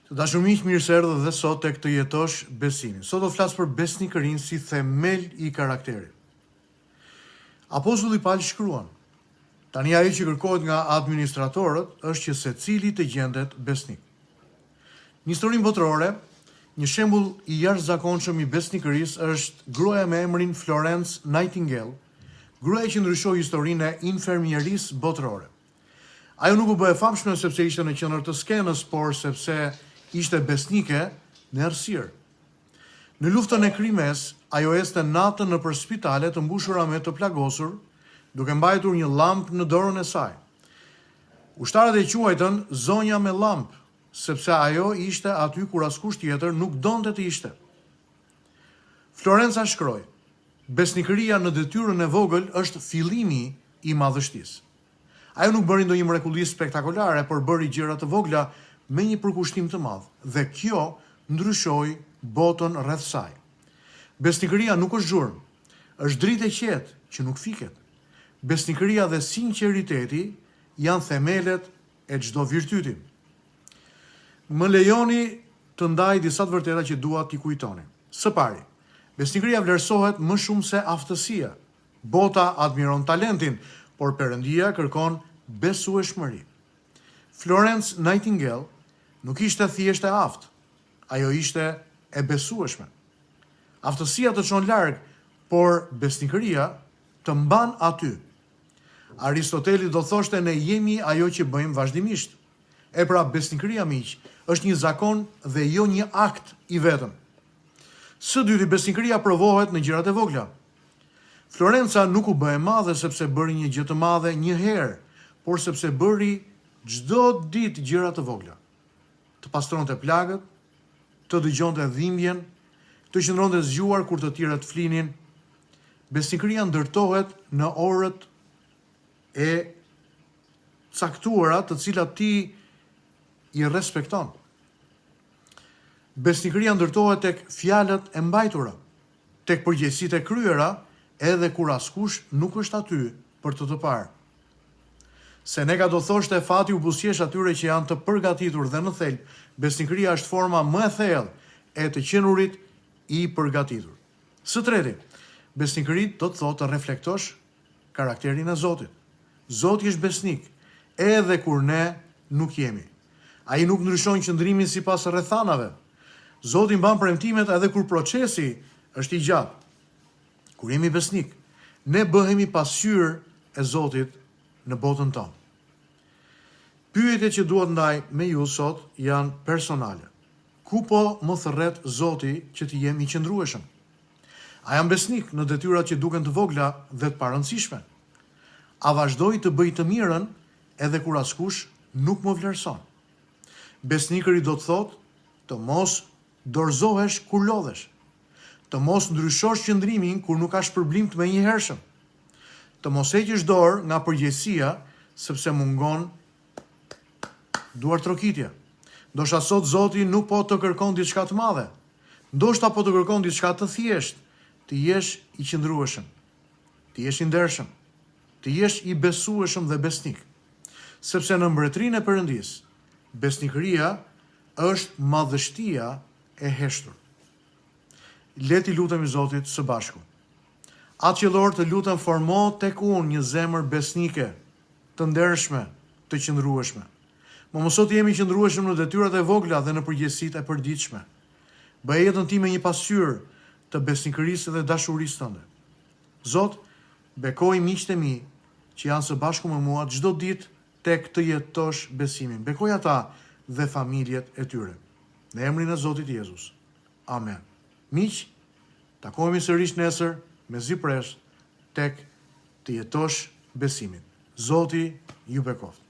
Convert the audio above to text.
Të dashur miq, mirë se erdhët dhe sot tek Të jetosh besimin. Sot do flas për besnikërinë si themel i karakterit. Apostulli Paul shkruan: tani ajo që kërkohet nga administratorët është që secili të gjendet besnik. Në historinë botërore, një shembull i jashtëzakonshëm i besnikërisë është gruaja me emrin Florence Nightingale, gruaja që ndryshoi historinë e infermierisë botërore. Ajo nuk u bë e famshme sepse ishte në qendër të skenës, por sepse ishte besnike në errësirë. Në luftën e Krimes, ajo ecte natën nëpër spitale të mbushura me të plagosur, duke mbajtur një llampë në dorën e saj. Ushtarët e quajtën zonja me llampë, sepse ajo ishte aty kur askush tjetër nuk donte të ishte. Florenca shkroi: besnikëria në detyrën e vogël është fillimi i madhështisë. Ajo nuk bëri ndonjë mrekulli spektakolare, por bëri gjëra të vogla me një përkushtim të madh, dhe kjo ndryshoi botën rreth saj. Besnikëria nuk është zhurmë, është dritë e qetë që nuk fiket. Besnikëria dhe sinqeriteti janë themelet e çdo virtyti. Më lejoni të ndaj disa të vërteta që dua t'i kujtoni. Së pari, besnikëria vlerësohet më shumë se aftësia. Bota admiron talentin, por Perëndia kërkon besueshmëri. Florence Nightingale nuk ishte thjesht e aftë, ajo ishte e besueshme. Aftësia të çon larg, por besnikëria të mban aty. Aristoteli do thoshte ne jemi ajo që bëjmë vazhdimisht. E pra, besnikëria miq është një zakon dhe jo një akt i vetëm. Së dyti, besnikëria provohet në gjërat e vogla. Florenca nuk u bë e madhe sepse bëri një gjë të madhe një herë, por sepse bëri çdo ditë gjëra të vogla. Të pastronte plagët, të dëgjonte dhimbjen, të qëndronte zgjuar kur të tjerët flinin. Besnikëria ndërtohet në orët e caktuara të cilat ti i respekton. Besnikëria ndërtohet tek fjalët e mbajtura, tek përgjegjësitë e kryera, edhe kur askush nuk është aty për të parë. Seneca do thoshte fati u buzëqesh atyre që janë të përgatitur, dhe në thelb, besnikëria është forma më e thellë e të qenurit i përgatitur. Së treti, besnikëria do të thotë të reflektosh karakterin e Zotit. Zoti është besnik, edhe kur ne nuk jemi. Ai nuk ndryshon qëndrimin sipas rrethanave. Zoti mban premtimet edhe kur procesi është i gjatë. Kur jemi besnik, ne bëhemi pasqyrë e Zotit në botën tonë. Pyetjet që dua të ndaj me ju sot janë personale. Ku po më thërret Zoti që të jem i qëndrueshëm? A jam besnik në detyrat që duken të vogla dhe të parëndësishme? A vazhdoj të bëj të mirën edhe kur askush nuk më vlerëson? Besnikëri do të thotë të mos dorëzohesh kur lodhesh, të mos ndryshosh qëndrimin kur nuk ka shpërblim të menjëhershëm, të mos heqësh dorë nga përgjegjësia sepse mungon duartrokitja. Ndoshta sot Zoti nuk po të kërkon diçka të madhe. Ndoshta po të kërkon diçka të thjeshtë, të jesh i qëndrueshëm, të jesh i ndershëm, të jesh i besueshëm dhe besnik. Sepse në mbretërinë e Perëndisë, besnikëria është madhështia e heshtur. Le t'i lutemi Zotit së bashku. Atë qellor të lutem, formo tek unë një zemër besnike, të ndershme, të qëndrueshme. Më mëso të jemi qëndrueshëm në detyrat e vogla dhe në përgjegjësitë e përditshme. Bëj jetën time një pasqyrë të besnikërisë dhe dashurisë tënde. Zot, bekoj miqtë e mi që janë së bashku me mua çdo ditë tek Të jetosh besimin. Bekoj ata dhe familjet e tyre. Në emrin e Zotit Jezus. Amen. Miq, takohemi sërish nesër me zi presh tek Të jetosh besimin. Zoti ju bekoft.